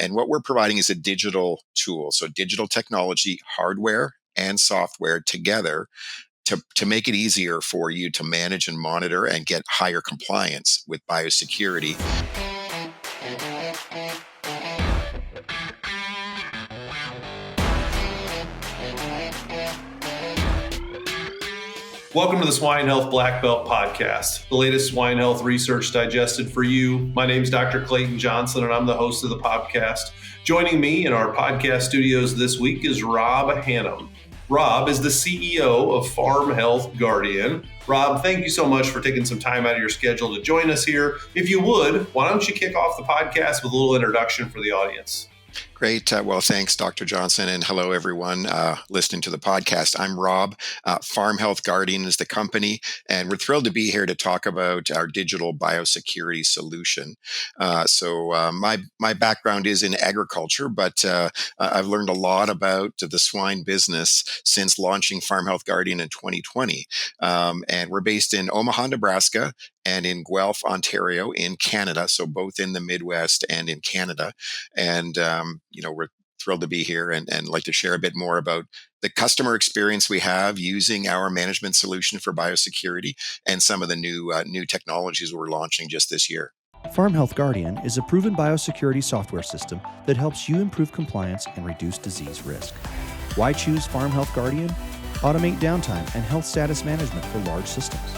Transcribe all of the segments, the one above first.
And what we're providing is a digital tool. So digital technology, hardware and software together to make it easier for you to manage and monitor and get higher compliance with biosecurity. Welcome to the Swine Health Blackbelt Podcast, the latest swine health research digested for you. My name is Dr. Clayton Johnson, and I'm the host of the podcast. Joining me in our podcast studios this week is Rob Hannam. Rob is the CEO of Farm Health Guardian. Rob, thank you so much for taking some time out of your schedule to join us here. If you would, why don't you kick off the podcast with a little introduction for the audience? Great. Well, thanks, Dr. Johnson, and hello, everyone listening to the podcast. I'm Rob. Farm Health Guardian is the company, and we're thrilled to be here to talk about our digital biosecurity solution. My background is in agriculture, but I've learned a lot about the swine business since launching Farm Health Guardian in 2020. And we're based in Omaha, Nebraska, and in Guelph, Ontario, in Canada. So both in the Midwest and in Canada. And we're thrilled to be here and like to share a bit more about the customer experience we have using our management solution for biosecurity and some of the new technologies we're launching just this year. Farm Health Guardian is a proven biosecurity software system that helps you improve compliance and reduce disease risk. Why choose Farm Health Guardian? Automate downtime and health status management for large systems.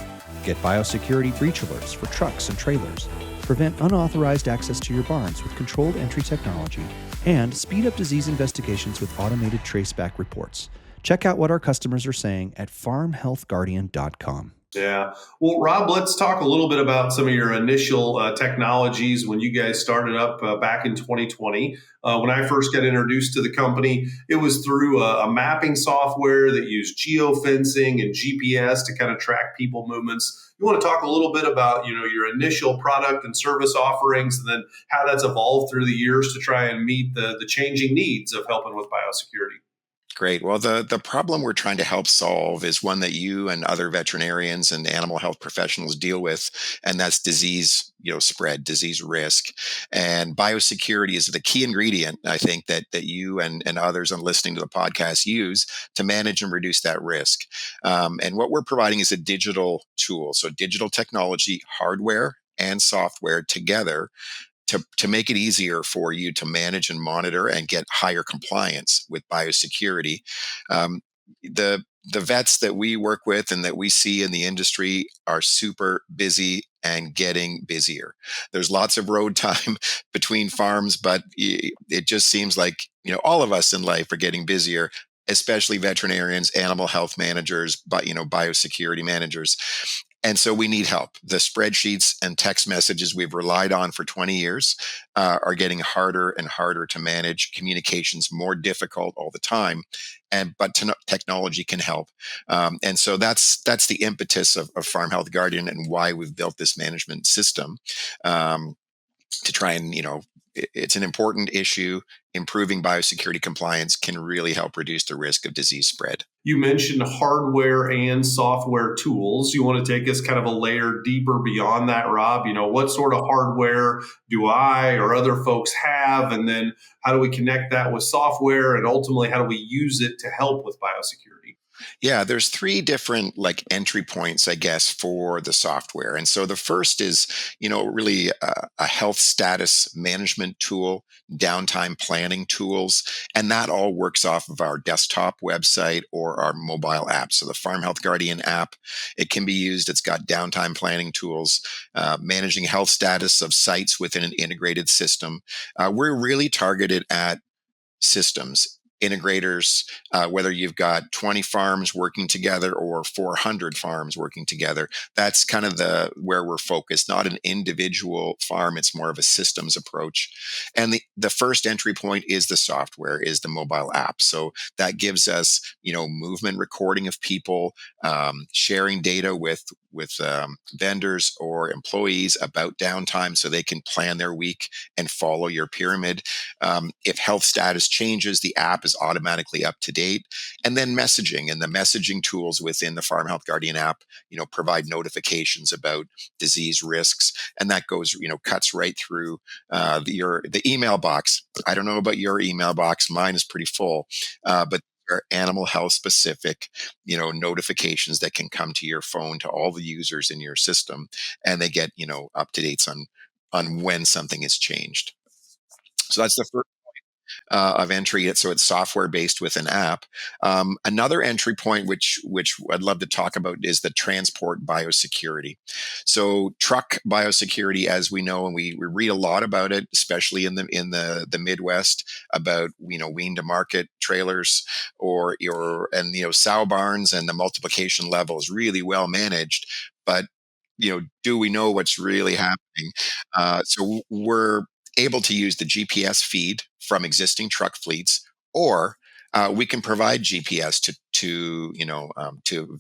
Get biosecurity breach alerts for trucks and trailers. Prevent unauthorized access to your barns with controlled entry technology, and speed up disease investigations with automated traceback reports. Check out what our customers are saying at farmhealthguardian.com. Yeah. Well, Rob, let's talk a little bit about some of your initial technologies when you guys started up back in 2020. When I first got introduced to the company, it was through a mapping software that used geofencing and GPS to kind of track people movements. You want to talk a little bit about, your initial product and service offerings, and then how that's evolved through the years to try and meet the changing needs of helping with biosecurity. Great. Well, the problem we're trying to help solve is one that you and other veterinarians and animal health professionals deal with, and that's disease, spread, disease risk. And biosecurity is the key ingredient, I think, that you and others on listening to the podcast use to manage and reduce that risk. And what we're providing is a digital tool. So digital technology, hardware and software together to make it easier for you to manage and monitor and get higher compliance with biosecurity. The vets that we work with and that we see in the industry are super busy and getting busier. There's lots of road time between farms, but it just seems like, all of us in life are getting busier, especially veterinarians, animal health managers, but biosecurity managers. And so we need help. The spreadsheets and text messages we've relied on for 20 years are getting harder and harder to manage. Communication's more difficult all the time, but technology can help. And so that's the impetus of Farm Health Guardian and why we've built this management system to try and, it's an important issue. Improving biosecurity compliance can really help reduce the risk of disease spread. You mentioned hardware and software tools. You want to take us kind of a layer deeper beyond that, Rob? What sort of hardware do I or other folks have? And then how do we connect that with software? And ultimately, how do we use it to help with biosecurity? Yeah, there's three different entry points, I guess, for the software. And so the first is, really a health status management tool, downtime planning tools, and that all works off of our desktop website or our mobile app. So the Farm Health Guardian app, it can be used. It's got downtime planning tools, managing health status of sites within an integrated system. We're really targeted at systems. Integrators, whether you've got 20 farms working together or 400 farms working together, that's kind of where we're focused, not an individual farm. It's more of a systems approach. And the first entry point is the software, is the mobile app. So that gives us, movement recording of people, sharing data with vendors or employees about downtime so they can plan their week and follow your pyramid. If health status changes, the app is automatically up to date. And then messaging, and the messaging tools within the Farm Health Guardian app, provide notifications about disease risks, and that goes, cuts right through the email box. I don't know about your email box; mine is pretty full, but there are animal health specific, notifications that can come to your phone to all the users in your system, and they get, up to dates on when something has changed. So that's the first of entry. So it's software based with an app. Another entry point, which I'd love to talk about, is the transport biosecurity. So truck biosecurity, as we know, and we read a lot about it, especially in the Midwest, about wean to market trailers or sow barns, and the multiplication level is really well managed, but do we know what's really happening? So we're able to use the GPS feed from existing truck fleets, or we can provide GPS to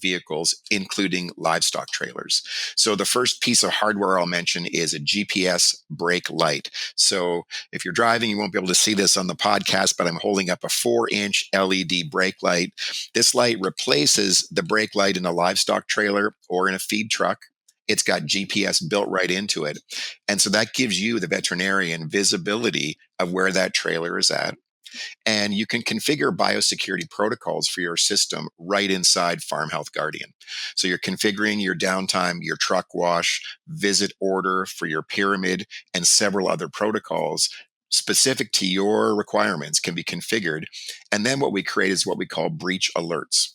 vehicles, including livestock trailers. So the first piece of hardware I'll mention is a GPS brake light. So if you're driving, you won't be able to see this on the podcast, but I'm holding up a 4-inch LED brake light. This light replaces the brake light in a livestock trailer or in a feed truck. It's got GPS built right into it. And so that gives you, the veterinarian, visibility of where that trailer is at. And you can configure biosecurity protocols for your system right inside Farm Health Guardian. So you're configuring your downtime, your truck wash, visit order for your pyramid, and several other protocols specific to your requirements can be configured. And then what we create is what we call breach alerts.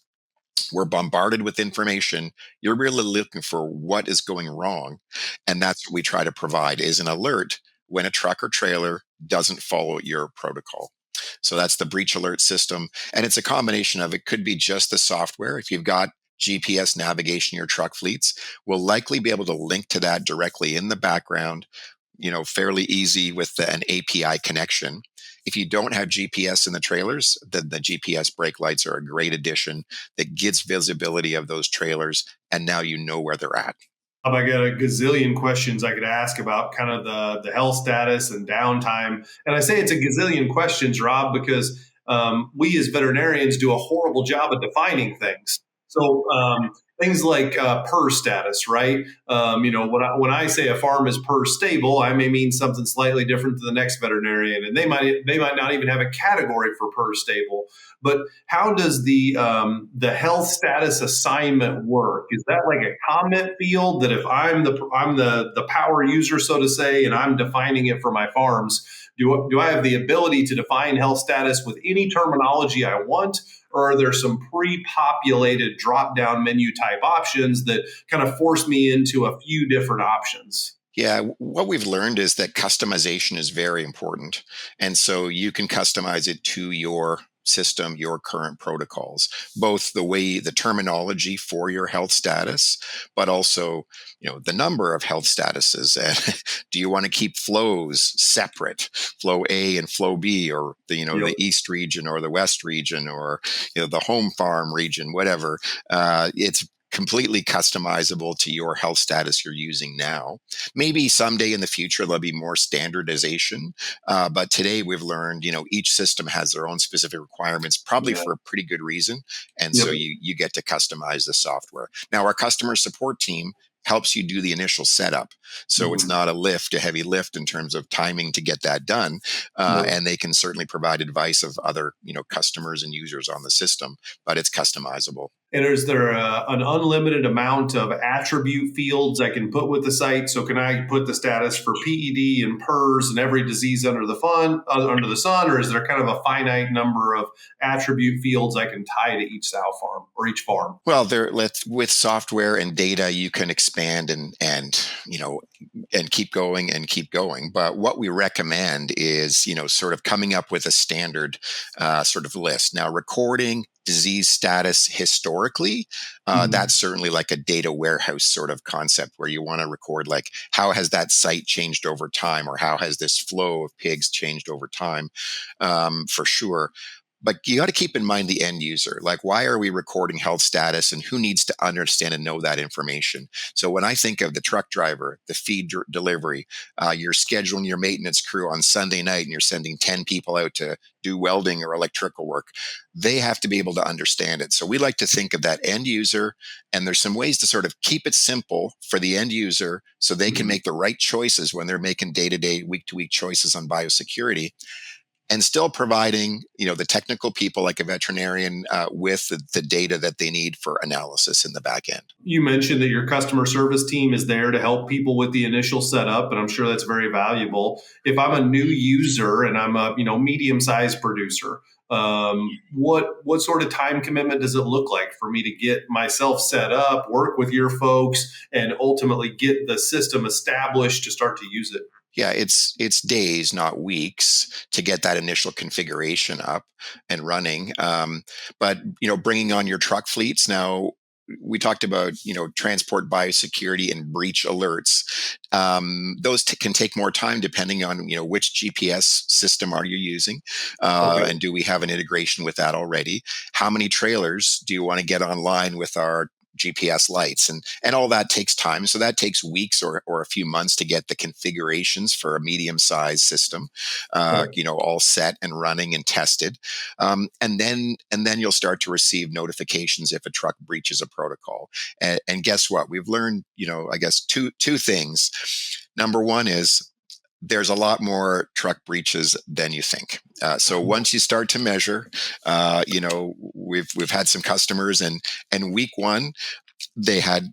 We're bombarded with information. You're really looking for what is going wrong. And that's what we try to provide, is an alert when a truck or trailer doesn't follow your protocol. So that's the breach alert system. And it's a combination of, it could be just the software. If you've got GPS navigation in your truck fleets, we'll likely be able to link to that directly in the background, fairly easy with an API connection. If you don't have GPS in the trailers, then the GPS brake lights are a great addition that gives visibility of those trailers, and now you know where they're at. I got a gazillion questions I could ask about kind of the health status and downtime. And I say it's a gazillion questions, Rob, because we as veterinarians do a horrible job of defining things. So things like PER status, right? When I say a farm is PER stable, I may mean something slightly different to the next veterinarian, and they might not even have a category for PER stable. But how does the health status assignment work? Is that like a comment field that if I'm the power user, so to say, and I'm defining it for my farms, do I have the ability to define health status with any terminology I want? Or are there some pre-populated drop-down menu type options that kind of force me into a few different options? Yeah, what we've learned is that customization is very important. And so you can customize it to your system, your current protocols, both the terminology for your health status, but also, the number of health statuses. And do you want to keep flows separate, flow A and flow B, or the East region or the West region, or, the home farm region, whatever. It's completely customizable to your health status you're using now. Maybe someday in the future there'll be more standardization, but today we've learned, each system has their own specific requirements, probably for a pretty good reason, and so you get to customize the software. Now, our customer support team helps you do the initial setup, so it's not a heavy lift in terms of timing to get that done, and they can certainly provide advice of other customers and users on the system, but it's customizable. And is there an unlimited amount of attribute fields I can put with the site? So can I put the status for PED and PERS and every disease under the sun, or is there kind of a finite number of attribute fields I can tie to each sow farm or each farm? Well, with software and data, you can expand and keep going and keep going. But what we recommend is sort of coming up with a standard sort of list. Now, recording disease status historically, that's certainly like a data warehouse sort of concept, where you want to record, like, how has that site changed over time, or how has this flow of pigs changed over time, for sure. But you got to keep in mind the end user. Like, why are we recording health status, and who needs to understand and know that information? So when I think of the truck driver, the feed delivery, you're scheduling your maintenance crew on Sunday night and you're sending 10 people out to do welding or electrical work, they have to be able to understand it. So we like to think of that end user, and there's some ways to sort of keep it simple for the end user so they can make the right choices when they're making day-to-day, week-to-week choices on biosecurity, and still providing, the technical people like a veterinarian with the data that they need for analysis in the back end. You mentioned that your customer service team is there to help people with the initial setup, and I'm sure that's very valuable. If I'm a new user and I'm a medium-sized producer, what sort of time commitment does it look like for me to get myself set up, work with your folks, and ultimately get the system established to start to use it? Yeah, it's days, not weeks, to get that initial configuration up and running. But bringing on your truck fleets now. We talked about, transport biosecurity and breach alerts. Those can take more time depending on, which GPS system are you using? Okay. And do we have an integration with that already? How many trailers do you want to get online with our GPS lights, and all that takes time. So that takes weeks or a few months to get the configurations for a medium-sized system, all set and running and tested. And then you'll start to receive notifications if a truck breaches a protocol. And guess what? We've learned, I guess two things. Number one is there's a lot more truck breaches than you think. So once you start to measure, we've had some customers, and week one, they had,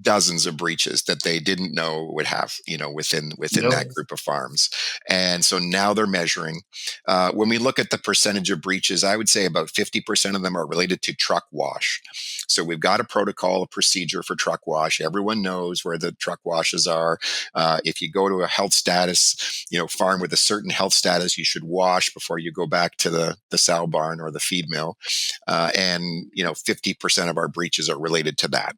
dozens of breaches that they didn't know would have, within that group of farms. And so now they're measuring. When we look at the percentage of breaches, I would say about 50% of them are related to truck wash. So we've got a protocol, a procedure for truck wash. Everyone knows where the truck washes are. If you go to a health status, farm with a certain health status, you should wash before you go back to the sow barn or the feed mill. And 50% of our breaches are related to that.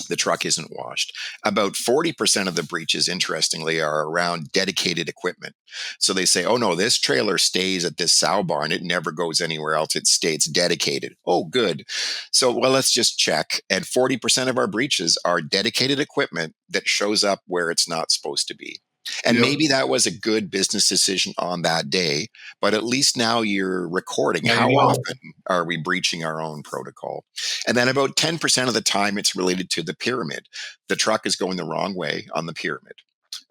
The truck isn't washed. About 40% of the breaches, interestingly, are around dedicated equipment. So they say, oh no, this trailer stays at this sow barn. It never goes anywhere else. It stays dedicated. Oh, good. So, well, let's just check. And 40% of our breaches are dedicated equipment that shows up where it's not supposed to be. And maybe that was a good business decision on that day, but at least now you're recording how often are we breaching our own protocol. And then about 10% of the time it's related to the pyramid. The truck is going the wrong way on the pyramid.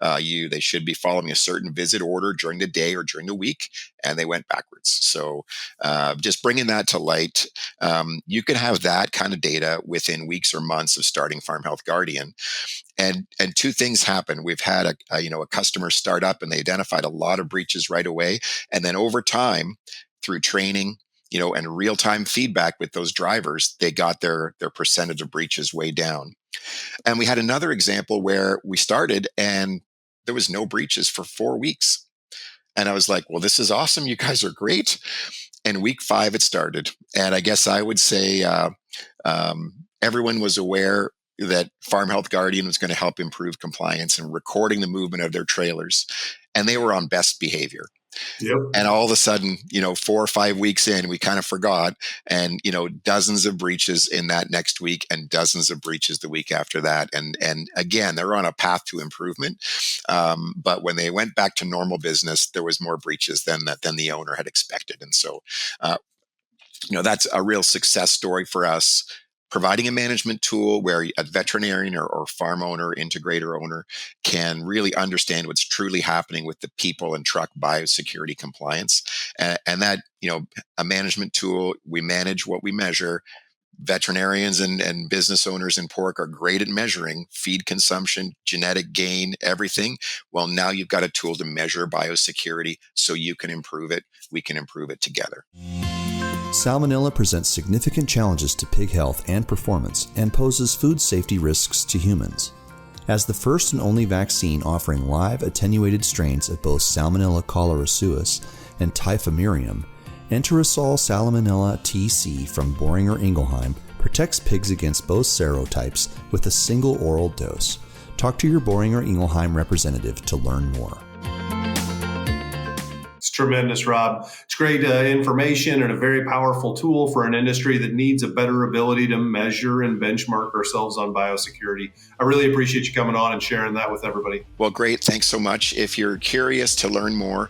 They should be following a certain visit order during the day or during the week, and they went backwards. So just bringing that to light, you can have that kind of data within weeks or months of starting Farm Health Guardian. And two things happen. We've had a customer start up and they identified a lot of breaches right away. And then over time, through training, and real-time feedback with those drivers, they got their percentage of breaches way down. And we had another example where we started and there was no breaches for 4 weeks. And I was like, well, this is awesome. You guys are great. And week 5, it started. And I guess I would say everyone was aware that Farm Health Guardian was going to help improve compliance and recording the movement of their trailers. And they were on best behavior. Yep. And all of a sudden, 4 or 5 weeks in, we kind of forgot, and dozens of breaches in that next week, and dozens of breaches the week after that. And again, they're on a path to improvement. But when they went back to normal business, there was more breaches than the owner had expected. And so, that's a real success story for us. Providing a management tool where a veterinarian or farm owner, integrator owner can really understand what's truly happening with the people and truck biosecurity compliance. And that, a management tool, we manage what we measure. Veterinarians and business owners in pork are great at measuring feed consumption, genetic gain, everything. Well, now you've got a tool to measure biosecurity so you can improve it. We can improve it together. Salmonella presents significant challenges to pig health and performance and poses food safety risks to humans. As the first and only vaccine offering live attenuated strains of both Salmonella cholerae and Typhimurium, Enterosol Salmonella TC from Boehringer Ingelheim protects pigs against both serotypes with a single oral dose. Talk to your Boehringer Ingelheim representative to learn more. tremendous, Rob. It's great information and a very powerful tool for an industry that needs a better ability to measure and benchmark ourselves on biosecurity. I really appreciate you coming on and sharing that with everybody. Well, great. Thanks so much. If you're curious to learn more,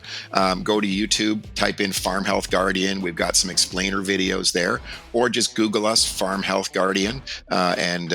go to YouTube, type in Farm Health Guardian. We've got some explainer videos there, or just Google us, Farm Health Guardian, and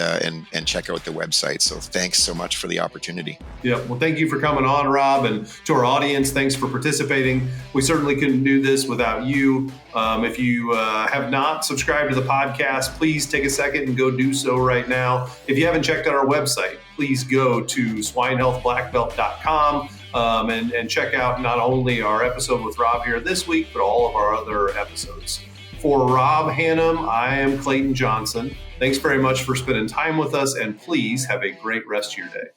check out the website. So thanks so much for the opportunity. Yeah. Well, thank you for coming on, Rob, and to our audience, thanks for participating. We certainly couldn't do this without you. If you have not subscribed to the podcast, please take a second and go do so right now. If you haven't checked out our website, please go to swinehealthblackbelt.com and check out not only our episode with Rob here this week, but all of our other episodes. For Rob Hannam, I am Clayton Johnson. Thanks very much for spending time with us, and please have a great rest of your day.